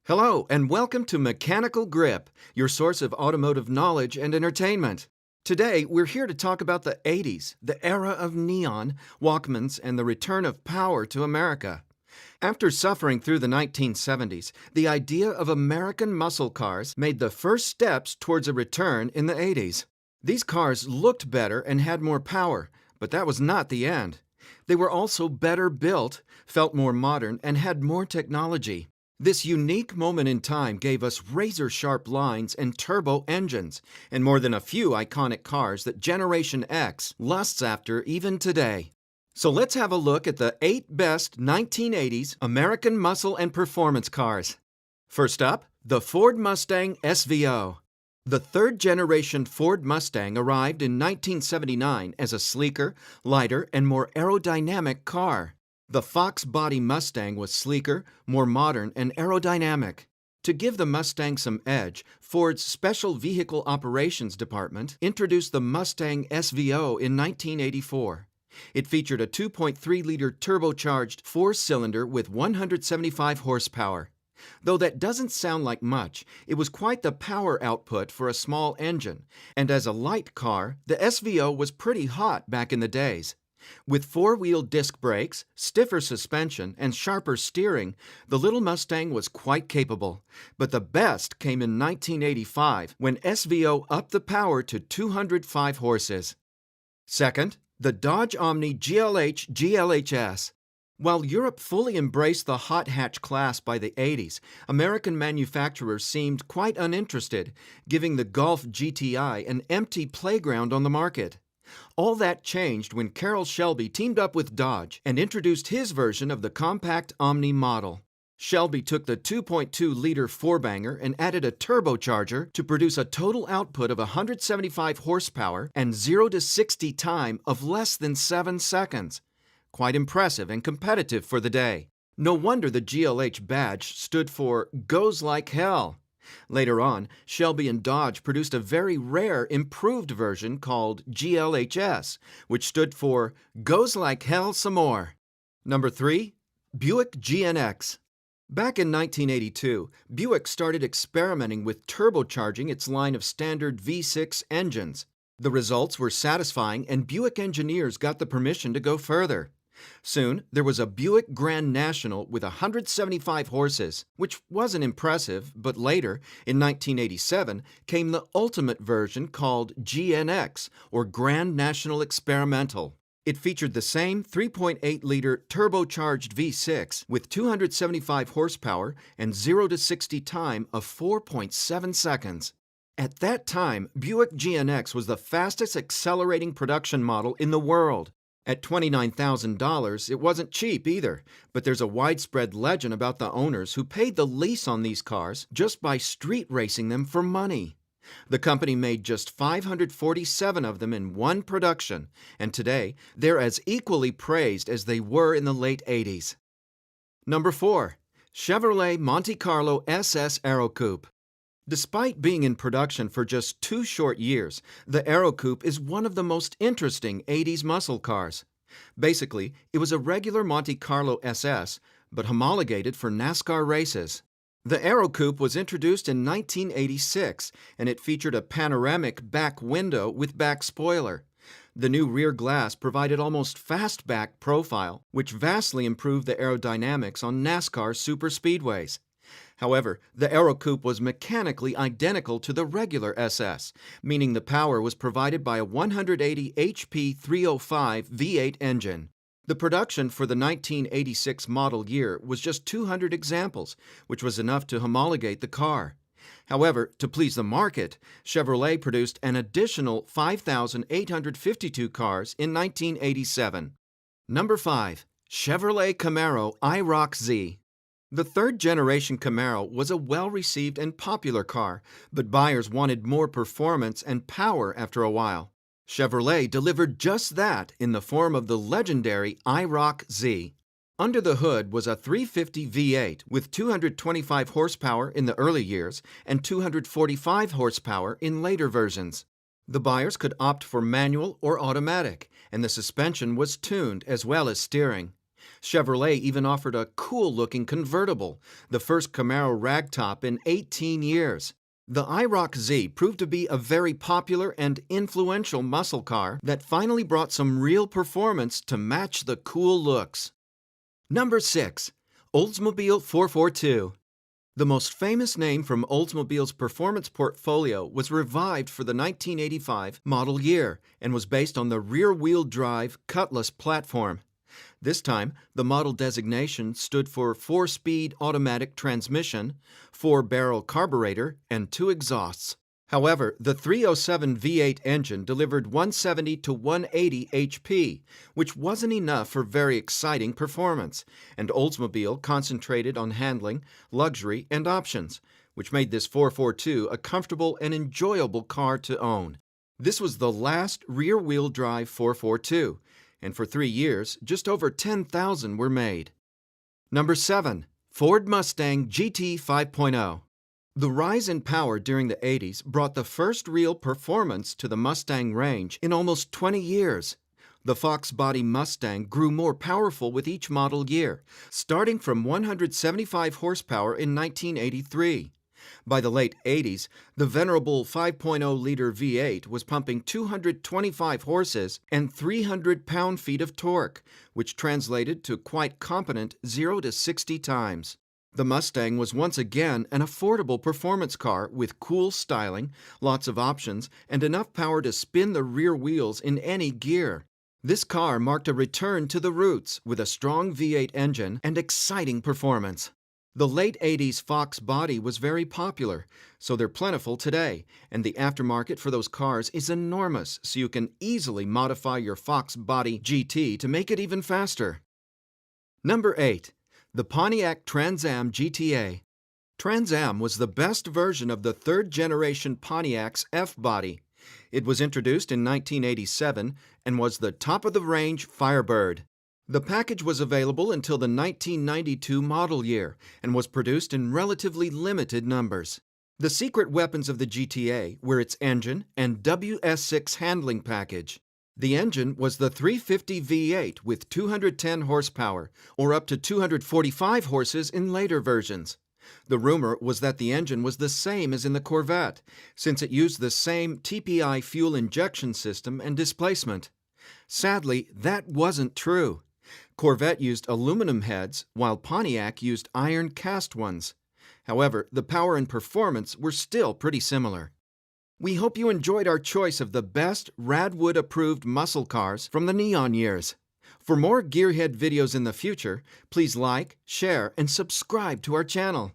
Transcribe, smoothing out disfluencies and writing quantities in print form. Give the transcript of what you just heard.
Hello, and welcome to Mechanical Grip, your source of automotive knowledge and entertainment. Today, we're here to talk about the 80s, the era of neon, Walkmans, and the return of power to America. After suffering through the 1970s, the idea of American muscle cars made the first steps towards a return in the 80s. These cars looked better and had more power, but that was not the end. They were also better built, felt more modern, and had more technology. This unique moment in time gave us razor-sharp lines and turbo engines, and more than a few iconic cars that Generation X lusts after even today. So let's have a look at the 8 best 1980s American muscle and performance cars. First up, the Ford Mustang SVO. The third-generation Ford Mustang arrived in 1979 as a sleeker, lighter, and more aerodynamic car. The Fox body Mustang was sleeker, more modern, and aerodynamic. To give the Mustang some edge, Ford's Special Vehicle Operations Department introduced the Mustang SVO in 1984. It featured a 2.3-liter turbocharged four-cylinder with 175 horsepower. Though that doesn't sound like much, it was quite the power output for a small engine, and as a light car, the SVO was pretty hot back in the days. With four-wheel disc brakes, stiffer suspension, and sharper steering, the little Mustang was quite capable. But the best came in 1985, when SVO upped the power to 205 horses. Second, the Dodge Omni GLH GLHS. While Europe fully embraced the hot hatch class by the 80s, American manufacturers seemed quite uninterested, giving the Golf GTI an empty playground on the market. All that changed when Carroll Shelby teamed up with Dodge and introduced his version of the compact Omni model. Shelby took the 2.2-liter four-banger and added a turbocharger to produce a total output of 175 horsepower and 0 to 60 time of less than 7 seconds. Quite impressive and competitive for the day. No wonder the GLH badge stood for Goes Like Hell. Later on, Shelby and Dodge produced a very rare improved version called GLHS, which stood for Goes Like Hell Some More. Number 3. Buick GX. Back in 1982, Buick started experimenting with turbocharging its line of standard V6 engines. The results were satisfying, and Buick engineers got the permission to go further. Soon, there was a Buick Grand National with 175 horses, which wasn't impressive, but later, in 1987, came the ultimate version called GNX, or Grand National Experimental. It featured the same 3.8-liter turbocharged V6 with 275 horsepower and 0 to 60 time of 4.7 seconds. At that time, Buick GNX was the fastest accelerating production model in the world. At $29,000, it wasn't cheap either, but there's a widespread legend about the owners who paid the lease on these cars just by street racing them for money. The company made just 547 of them in one production, and today they're as equally praised as they were in the late 80s. Number 4. Chevrolet Monte Carlo SS Aerocoupe. Despite being in production for just 2 short years, the Aerocoupe is one of the most interesting 80s muscle cars. Basically, it was a regular Monte Carlo SS, but homologated for NASCAR races. The Aerocoupe was introduced in 1986, and it featured a panoramic back window with back spoiler. The new rear glass provided almost fastback profile, which vastly improved the aerodynamics on NASCAR superspeedways. However, the Aerocoupe was mechanically identical to the regular SS, meaning the power was provided by a 180 HP 305 V8 engine. The production for the 1986 model year was just 200 examples, which was enough to homologate the car. However, to please the market, Chevrolet produced an additional 5,852 cars in 1987. Number 5. Chevrolet Camaro Iroc Z. The third-generation Camaro was a well-received and popular car, but buyers wanted more performance and power after a while. Chevrolet delivered just that in the form of the legendary Iroc Z. Under the hood was a 350 V8 with 225 horsepower in the early years and 245 horsepower in later versions. The buyers could opt for manual or automatic, and the suspension was tuned as well as steering. Chevrolet even offered a cool-looking convertible, the first Camaro ragtop in 18 years. The Iroc Z proved to be a very popular and influential muscle car that finally brought some real performance to match the cool looks. Number 6. Oldsmobile 442. The most famous name from Oldsmobile's performance portfolio was revived for the 1985 model year and was based on the rear-wheel drive Cutlass platform. This time, the model designation stood for 4-speed automatic transmission, 4-barrel carburetor, and 2 exhausts. However, the 307 V8 engine delivered 170 to 180 HP, which wasn't enough for very exciting performance, and Oldsmobile concentrated on handling, luxury, and options, which made this 442 a comfortable and enjoyable car to own. This was the last rear-wheel drive 442, and for 3 years, just over 10,000 were made. Number 7. Ford Mustang GT 5.0. The rise in power during the 80s brought the first real performance to the Mustang range in almost 20 years. The Fox body Mustang grew more powerful with each model year, starting from 175 horsepower in 1983. By the late 80s, the venerable 5.0-liter V8 was pumping 225 horses and 300 pound-feet of torque, which translated to quite competent 0 to 60 times. The Mustang was once again an affordable performance car with cool styling, lots of options, and enough power to spin the rear wheels in any gear. This car marked a return to the roots with a strong V8 engine and exciting performance. The late 80s Fox body was very popular, so they're plentiful today, and the aftermarket for those cars is enormous, so you can easily modify your Fox body GT to make it even faster. Number 8. The Pontiac Trans Am GTA. Trans Am was the best version of the third-generation Pontiac's F-body. It was introduced in 1987 and was the top-of-the-range Firebird. The package was available until the 1992 model year and was produced in relatively limited numbers. The secret weapons of the GTA were its engine and WS6 handling package. The engine was the 350 V8 with 210 horsepower, or up to 245 horses in later versions. The rumor was that the engine was the same as in the Corvette, since it used the same TPI fuel injection system and displacement. Sadly, that wasn't true. Corvette used aluminum heads, while Pontiac used iron cast ones. However, the power and performance were still pretty similar. We hope you enjoyed our choice of the best Radwood-approved muscle cars from the neon years. For more Gearhead videos in the future, please like, share, and subscribe to our channel.